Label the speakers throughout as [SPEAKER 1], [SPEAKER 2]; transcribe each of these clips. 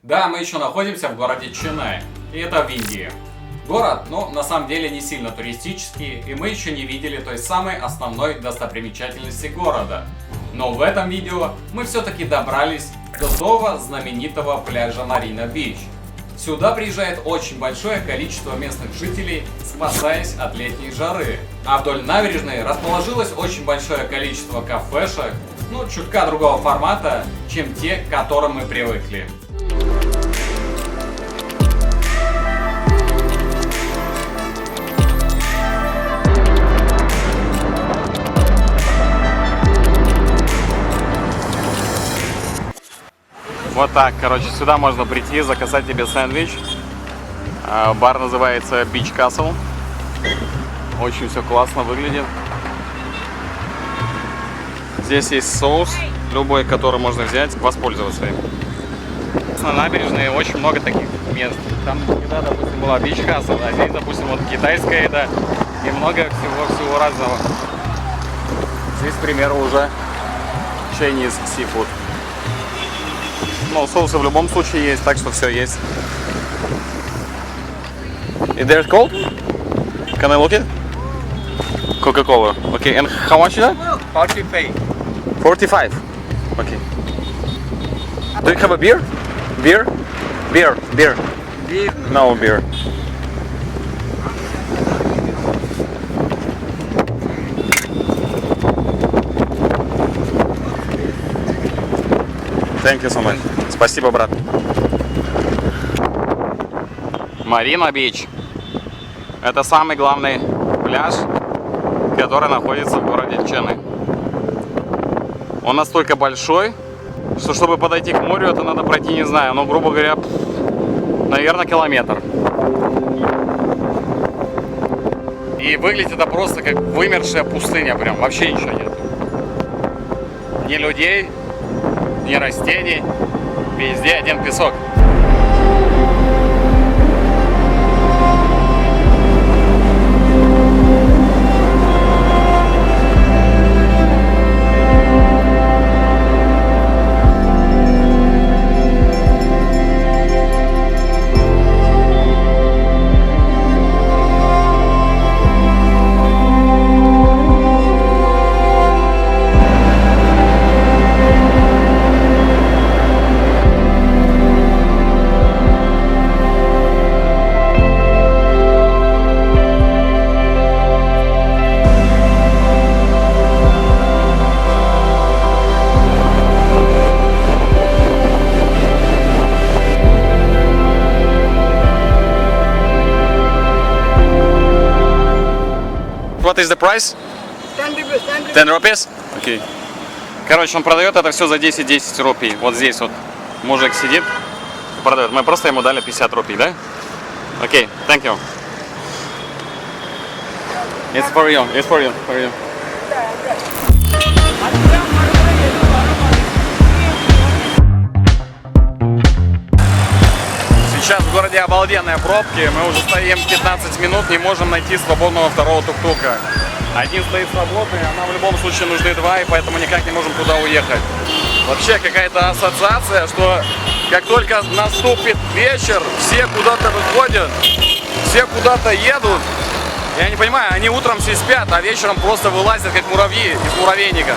[SPEAKER 1] Да, мы еще находимся в городе Ченнай, и это в Индии. Город, на самом деле не сильно туристический, и мы еще не видели той самой основной достопримечательности города. Но в этом видео мы все-таки добрались до того знаменитого пляжа Марина Бич. Сюда приезжает очень большое количество местных жителей, спасаясь от летней жары. А вдоль набережной расположилось очень большое количество кафешек, чутка другого формата, чем те, к которым мы привыкли. Вот так, сюда можно прийти, заказать тебе сэндвич. Бар называется Beach Castle. Очень все классно выглядит. Здесь есть соус, любой, который можно взять, воспользоваться им. На набережной очень много таких мест. Там еда, допустим, была Beach Castle, а здесь, допустим, вот китайская еда и много всего разного. Здесь, к примеру, уже Chinese seafood. Соусы в любом случае есть, так что все есть. Is there cold? Can I look it? Coca-Cola. Okay, and how much is that?
[SPEAKER 2] 45.
[SPEAKER 1] 45. Okay. Do you have a beer? Beer? Beer.
[SPEAKER 2] Beer.
[SPEAKER 1] No beer. Thank you so much. Спасибо, брат. Марина Бич. Это самый главный пляж, который находится в городе Ченнай. Он настолько большой, что чтобы подойти к морю, это надо пройти, не знаю, грубо говоря, наверное, километр. И выглядит это просто как вымершая пустыня, прям вообще ничего нет. Ни людей, ни растений, везде один песок. What is the price?
[SPEAKER 2] 10 rupees.
[SPEAKER 1] 10 rupees? Окей. Он продает это все за 10 рупий. Вот здесь вот мужик сидит, продает. Мы просто ему дали 50 рупий, да? Окей, thank you. It's for you, for you. Сейчас в городе обалденные пробки, мы уже стоим 15 минут, не можем найти свободного второго тук-тука. Один стоит свободный, а нам в любом случае нужны два, и поэтому никак не можем туда уехать. Вообще какая-то ассоциация, что как только наступит вечер, все куда-то выходят, все куда-то едут. Я не понимаю, они утром все спят, а вечером просто вылазят как муравьи из муравейника.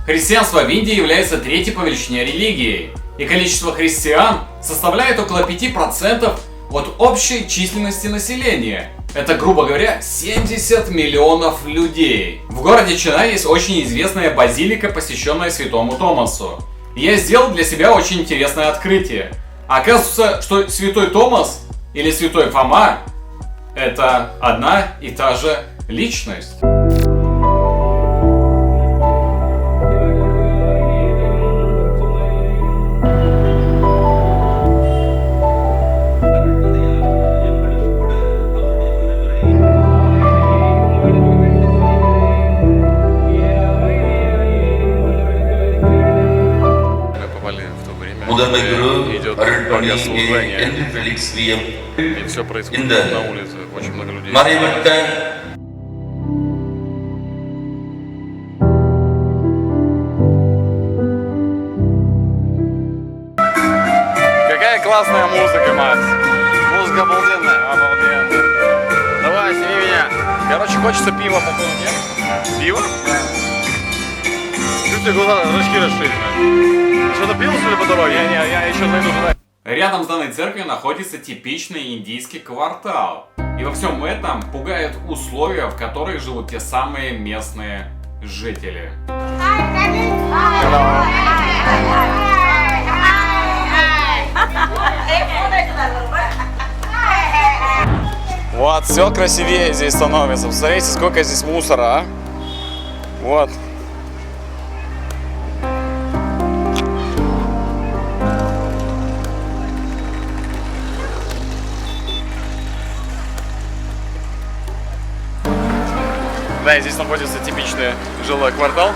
[SPEAKER 1] Христианство в Индии является третьей по величине религией, и количество христиан составляет около 5% от общей численности населения. Это, грубо говоря, 70 миллионов людей. В городе Ченнай есть очень известная базилика, посвященная Святому Томасу. Я сделал для себя очень интересное открытие. Оказывается, что Святой Томас или Святой Фома – это одна и та же личность.
[SPEAKER 3] Udan Guru ordered to me a
[SPEAKER 4] служение.
[SPEAKER 3] Henry Felix William
[SPEAKER 4] И все
[SPEAKER 3] in
[SPEAKER 4] происходит
[SPEAKER 3] the
[SPEAKER 4] на улице. Очень много людей.
[SPEAKER 3] Marimerta.
[SPEAKER 4] Какая классная музыка, Макс.
[SPEAKER 5] Музыка обалденная.
[SPEAKER 4] Обалденно.
[SPEAKER 5] Давай, сними меня.
[SPEAKER 4] Короче, хочется пива, походу, нет?
[SPEAKER 5] Пиво? Чуть тебе глаза, зрачки расширены. Что-то пил, что ли, по дороге?
[SPEAKER 4] Я еще зайду туда.
[SPEAKER 1] Рядом с данной церковью находится типичный индийский квартал. И во всем этом пугают условия, в которых живут те самые местные жители.
[SPEAKER 4] Вот, все красивее здесь становится. Посмотрите, сколько здесь мусора, а? Вот. Да, и здесь находится типичный жилой квартал.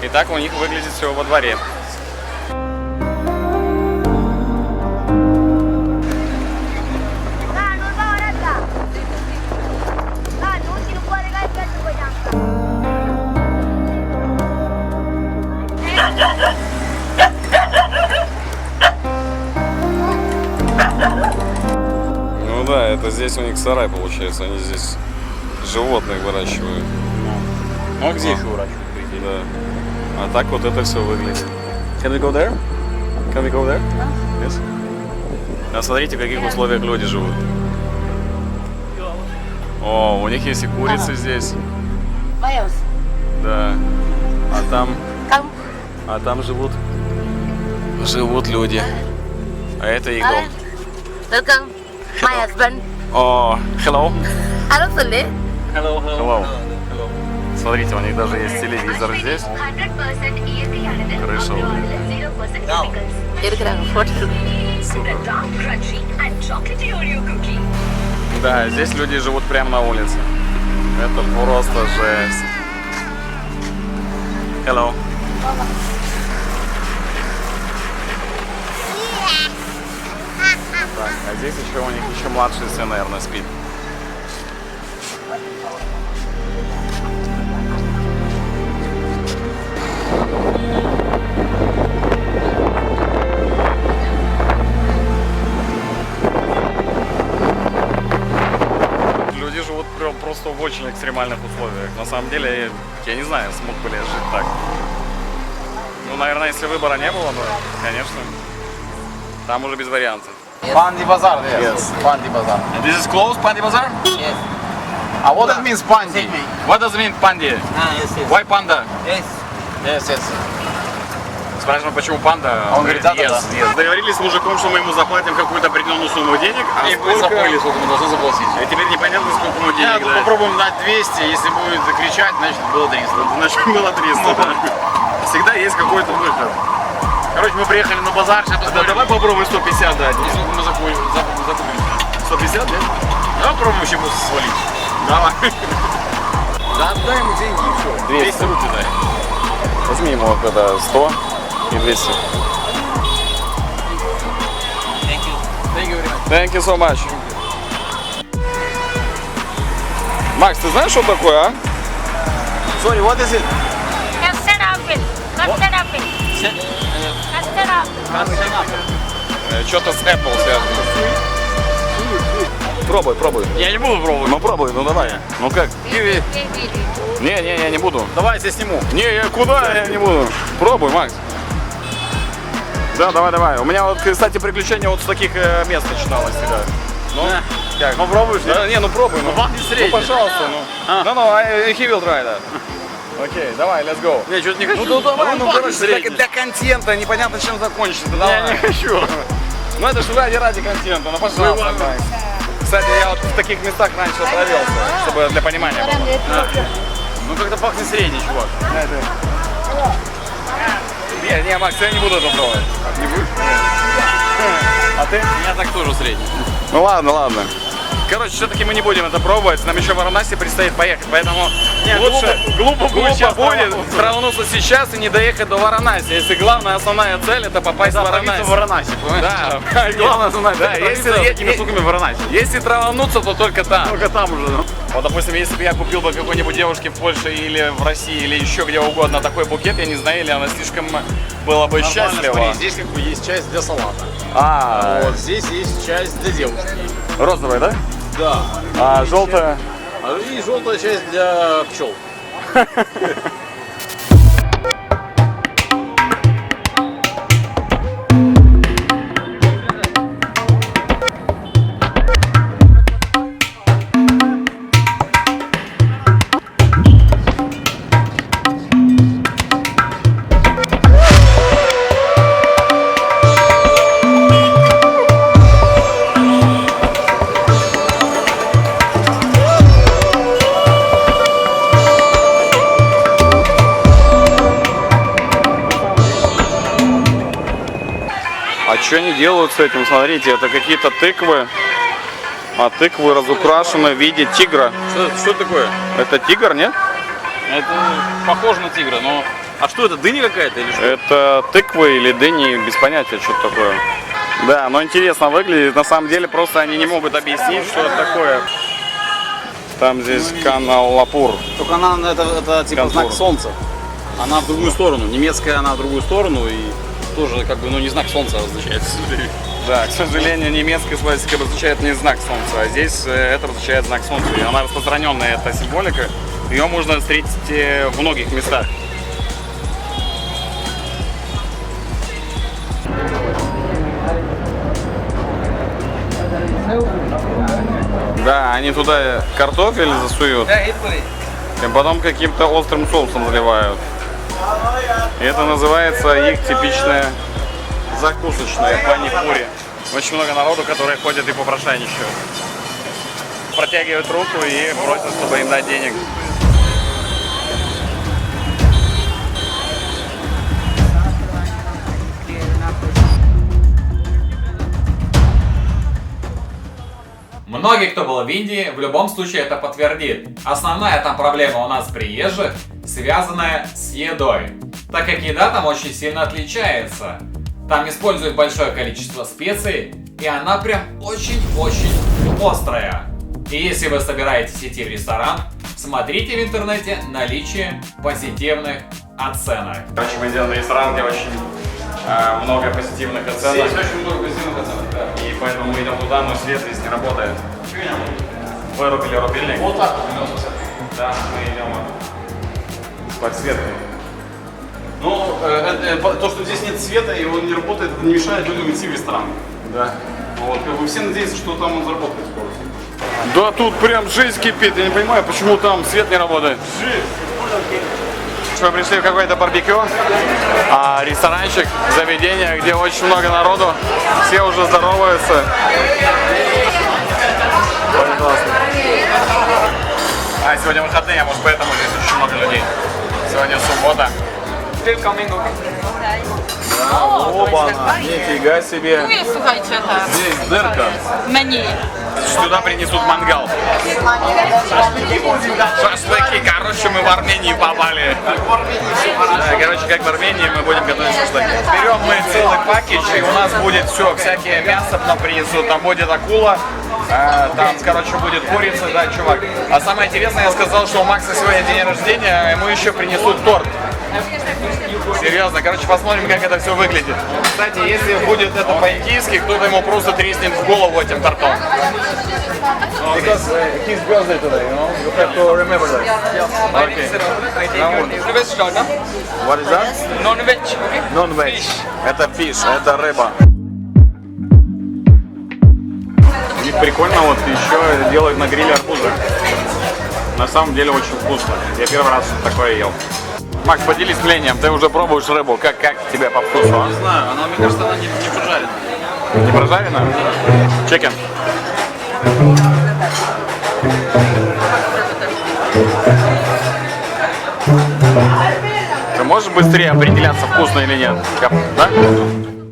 [SPEAKER 4] И так у них выглядит все во дворе. Ну да, это здесь у них сарай получается, они здесь животных выращивают. Ну а где их выращивают? Да. А так вот это все выглядит. Can we go there? Can we go there? Yes. А смотрите, в каких условиях люди живут. О, у них есть и курицы здесь. Да. А там живут люди. А это их дом.
[SPEAKER 6] Welcome, my husband.
[SPEAKER 4] О, hello.
[SPEAKER 6] Hello, Sunday.
[SPEAKER 4] Hello. Смотрите, у них даже есть телевизор здесь. Крыша. Да, здесь люди живут прямо на улице. Это просто жесть. Hello. Так, а здесь еще у них еще младший сын, наверное, спит. Люди живут просто в очень экстремальных условиях. На самом деле, я не знаю, смог бы ли я жить так. Ну, наверное, если выбора не было, ну, конечно, там уже без вариантов.
[SPEAKER 5] Pandi Bazaar, yes.
[SPEAKER 4] Yes.
[SPEAKER 5] Pandi Bazaar.
[SPEAKER 4] And this is closed, Pandi Bazaar?
[SPEAKER 2] Yes.
[SPEAKER 5] What that means Pandi?
[SPEAKER 4] What does it mean, Pandi?
[SPEAKER 2] Yes, yes.
[SPEAKER 4] Why panda?
[SPEAKER 2] Yes.
[SPEAKER 5] Yes, yes.
[SPEAKER 4] Спрашиваем, почему панда?
[SPEAKER 5] Он говорит, да, да,
[SPEAKER 4] yes,
[SPEAKER 5] да.
[SPEAKER 4] yes. Договорились с мужиком, что мы ему заплатим какую-то определенную сумму денег, а
[SPEAKER 5] Забыли, сколько мы должны заплатить.
[SPEAKER 4] И теперь непонятно, сколько ему денег дать.
[SPEAKER 5] Попробуем дать 200, если будет кричать, значит было 300.
[SPEAKER 4] Значит, было 300, да. Всегда есть какой-то выход.
[SPEAKER 5] Короче, мы приехали на базар, сейчас
[SPEAKER 4] Да,
[SPEAKER 5] посмотрим.
[SPEAKER 4] давай попробуем 150 дать.
[SPEAKER 5] И сколько мы закупим?
[SPEAKER 4] 150, да?
[SPEAKER 5] Давай попробуем вообще просто свалить.
[SPEAKER 4] Давай.
[SPEAKER 5] Да отдай ему деньги и все.
[SPEAKER 4] 200
[SPEAKER 5] рублей дай.
[SPEAKER 4] Возьми ему это 100 и 200.
[SPEAKER 5] Thank you very much.
[SPEAKER 4] Thank you so much. Макс, ты знаешь, что такое, а?
[SPEAKER 5] Sorry, what is it?
[SPEAKER 6] Custard apple. Custard apple. Custard apple.
[SPEAKER 4] Что-то с Apple связано. Пробуй.
[SPEAKER 5] Я не буду пробовать.
[SPEAKER 4] Ну пробуй, ну давай. Ну как?
[SPEAKER 5] Киви.
[SPEAKER 4] Не, я не буду.
[SPEAKER 5] Давай, я тебя сниму.
[SPEAKER 4] Не, куда я не буду. Пробуй, Макс. Да, давай. У меня вот, кстати, приключения вот с таких мест начиналось всегда. Ну, как?
[SPEAKER 5] Попробуешь, да?
[SPEAKER 4] Да, не, ну пробуй. Ну,
[SPEAKER 5] вам не средний.
[SPEAKER 4] ну пожалуйста, ну. Ну, he will try that. Окей, давай, let's go.
[SPEAKER 5] Не, что-то не хочу.
[SPEAKER 4] Ну давай, ну
[SPEAKER 5] пахнет
[SPEAKER 4] короче,
[SPEAKER 5] средний.
[SPEAKER 4] для контента, непонятно чем закончится. Давай.
[SPEAKER 5] Я не хочу.
[SPEAKER 4] Ну это же ради контента, ну пожалуйста. Макс. Кстати, я вот в таких местах раньше отравился, чтобы для понимания было.
[SPEAKER 5] Ну как-то пахнет средний, чувак.
[SPEAKER 4] Не, Макс, я не буду это пробовать.
[SPEAKER 5] Не будешь?
[SPEAKER 4] А ты?
[SPEAKER 5] У меня так тоже средний.
[SPEAKER 4] Ну ладно. Короче, все-таки мы не будем это пробовать. Нам еще в Варанаси предстоит поехать. Поэтому лучше глупо будет травануться сейчас и не доехать до Варанаси. Если главная основная цель это попасть в Варанаси. Да, главная основная цель. Если травануться, то только там. Только там уже. Вот, допустим, если бы я купил бы какой-нибудь девушке в Польше или в России или еще где угодно такой букет, я не знаю, или она слишком была бы счастлива.
[SPEAKER 5] Смотри, здесь как бы есть часть для салата. Вот здесь есть часть для девушки.
[SPEAKER 4] Розовая, да?
[SPEAKER 5] Да.
[SPEAKER 4] А желтая?
[SPEAKER 5] И желтая часть для пчел.
[SPEAKER 4] А что они делают с этим? Смотрите, это какие-то тыквы. А тыквы разукрашены в виде тигра.
[SPEAKER 5] Что это такое?
[SPEAKER 4] Это тигр, нет?
[SPEAKER 5] Это похоже на тигра, но... А что это, дыня какая-то или что?
[SPEAKER 4] Это тыквы или дыни, без понятия, что это такое. Да, но интересно выглядит. На самом деле просто они не могут объяснить, что это такое. Там здесь Каналапур.
[SPEAKER 5] Только она, это типа
[SPEAKER 4] Контур.
[SPEAKER 5] знак солнца. Она в другую сторону. Немецкая она в другую сторону и тоже как бы, ну, не знак солнца означает.
[SPEAKER 4] Да, к сожалению, немецкая свастика обозначает не знак солнца, а здесь это означает знак солнца. И она распространенная, эта символика. Ее можно встретить в многих местах. Да, они туда картофель засуют, и потом каким-то острым соусом заливают. И это называется их типичная закусочная пани-пури. Очень много народу, которые ходят и попрошайничают. Протягивают руку и просят, чтобы им дать денег.
[SPEAKER 1] Многие, кто был в Индии, в любом случае это подтвердит. Основная там проблема у нас приезжих, связанная с едой, так как еда там очень сильно отличается. Там используют большое количество специй, и она прям очень-очень острая. И если вы собираетесь идти в ресторан, смотрите в интернете наличие позитивных оценок.
[SPEAKER 4] Короче, мы идем в ресторан, где очень много позитивных оценок.
[SPEAKER 5] Здесь очень много позитивных оценок, да.
[SPEAKER 4] И поэтому мы идем туда, но свет здесь не работает. Вырубили рубильник.
[SPEAKER 5] Вот так вот.
[SPEAKER 4] Да, мы идем с подсветкой.
[SPEAKER 5] Ну, то, что здесь нет света и он не работает, это не мешает людям идти в ресторан.
[SPEAKER 4] Да.
[SPEAKER 5] Вот, как бы все надеются, что там он заработает скоро.
[SPEAKER 4] Да тут прям жизнь кипит. Я не понимаю, почему там свет не работает. Мы пришли в какое-то барбекю, ресторанчик, заведение, где очень много народу. Все уже здороваются. Очень классно. Сегодня выходные, может поэтому здесь очень много людей. Сегодня суббота. Оба, нифига себе.
[SPEAKER 6] Tu jest, słuchajcie, tak.
[SPEAKER 4] Здесь дырка.
[SPEAKER 6] Menu.
[SPEAKER 4] Сюда принесут мангал. Шашлыки, короче, мы в Армении попали. Да, короче, как в Армении мы будем готовить шашлыки. Берем мы целый пакетик, и у нас будет все, всякие мясо нам принесут. Там будет акула, там, короче, будет курица, да, чувак. А самое интересное, я сказал, что у Макса сегодня день рождения, ему еще принесут торт. Серьезно, короче, посмотрим, как это все выглядит. Кстати, если будет это по-индийски, кто-то ему просто треснет в голову этим тортом. Because his birthday today, you know, you have to remember that. Okay. What is that?
[SPEAKER 6] Non-veg.
[SPEAKER 4] Non-veg. Это fish, это рыба. И прикольно, вот еще делают на гриле арбузы. На самом деле очень вкусно. Я первый раз такое ел. Макс, поделись мнением, ты уже пробуешь рыбу, как тебе по вкусу?
[SPEAKER 5] Не знаю, она, мне кажется, она не прожарена.
[SPEAKER 4] Не прожарена? Чикен. Ты можешь быстрее определяться, вкусно или нет? Да?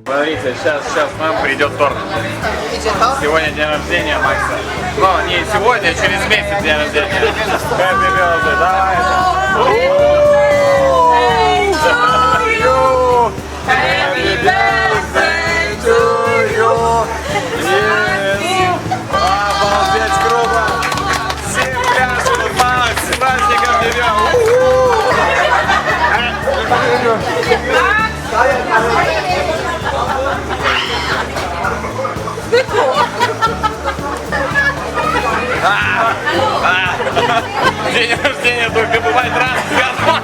[SPEAKER 5] Смотрите, сейчас нам придет торт. Сегодня день рождения Макса. Но не сегодня, а через месяц день рождения. Happy birthday, давай. Happy birthday to you. Yes. Обалдеть, круто. Все пляшут, Макс, с праздником тебя. День рождения только бывает раз в году.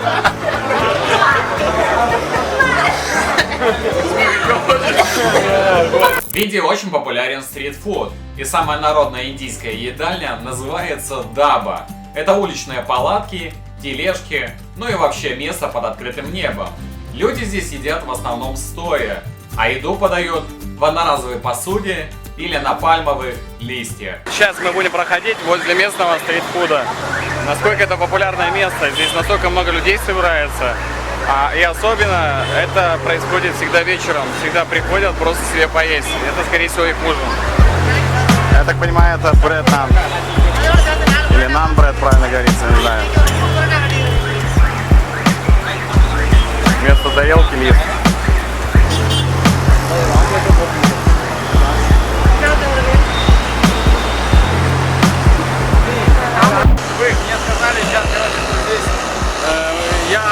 [SPEAKER 1] В Индии очень популярен стритфуд, и самая народная индийская едальня называется даба. Это уличные палатки, тележки, ну и вообще место под открытым небом. Люди здесь едят в основном стоя, а еду подают в одноразовой посуде или на пальмовых листьях.
[SPEAKER 5] Сейчас мы будем проходить возле местного стритфуда. Насколько это популярное место, здесь настолько много людей собирается. И особенно это происходит всегда вечером. Всегда приходят просто себе поесть. Это, скорее всего, их ужин. Я так понимаю, это бред-нан. Или нан-бред, правильно говорится, не знаю. Вместо тарелки лист. Мне сказали сейчас, что здесь я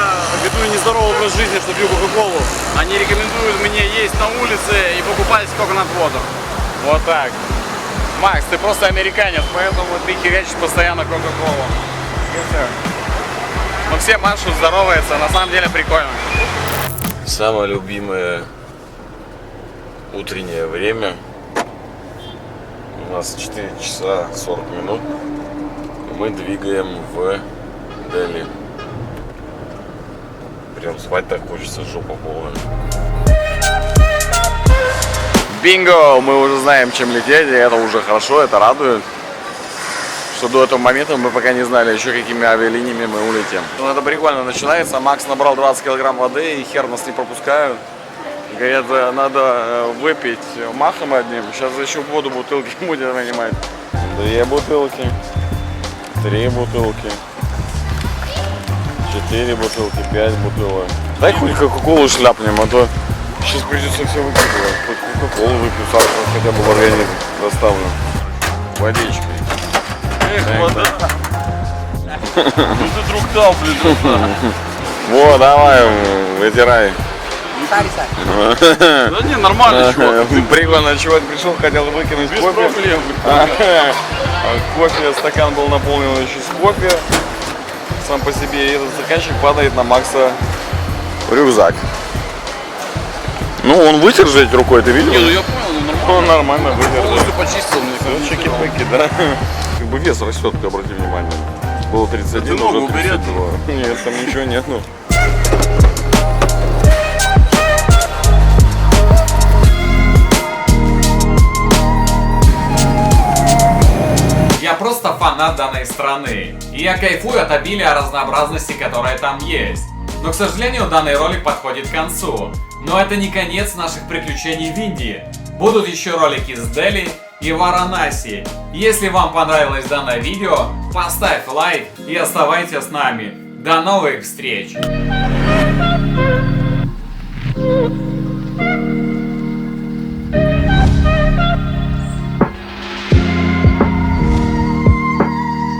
[SPEAKER 5] веду нездоровый образ жизни, что пью кока-колу. Они рекомендуют мне есть на улице и покупать coconut water. Вот так. Макс, ты просто американец, поэтому ты херячишь постоянно кока-колу. Ну все машут, здороваются, на самом деле прикольно.
[SPEAKER 3] Самое любимое утреннее время. У нас 4 часа 40 минут. Мы двигаем в Дели. Прям спать так хочется, жопа полная.
[SPEAKER 5] Бинго! Мы уже знаем, чем лететь, и это уже хорошо, это радует. Что до этого момента мы пока не знали еще, какими авиалиниями мы улетим. Ну, это прикольно начинается. Макс набрал 20 килограмм воды, и хер нас не пропускают. Говорят, надо выпить махом одним. Сейчас еще воду бутылки будем нанимать. 2 бутылки. 3 бутылки, 4 бутылки, 5 бутылок. Дай хоть кока-колу шляпнем, а то сейчас придется все выкидывать. Хоть кока-колу выпью, сахар хотя бы в организм доставлю. Водичкой. Эх, вода. Ну ты друг дал, блин. Во, давай, вытирай. Да не, нормально, чувак. Прикольно, чувак пришел, хотел выкинуть кофе. Без проблем. Кофе, стакан был наполнен еще с кофе. Сам по себе, и этот стаканчик падает на Макса в рюкзак. Ну, он вытер же этой рукой, ты видел? Не, ну я понял, он нормально вытер. Полностью почистил, мне кажется. Чики-пыки, да. Как бы вес растет, ты обрати внимание. Было 31, уже 32. Нет, там ничего нет, ну.
[SPEAKER 1] Я просто фанат данной страны, и я кайфую от обилия разнообразности, которая там есть. Но, к сожалению, данный ролик подходит к концу. Но это не конец наших приключений в Индии. Будут еще ролики с Дели и Варанаси. Если вам понравилось данное видео, поставь лайк и оставайтесь с нами. До новых встреч!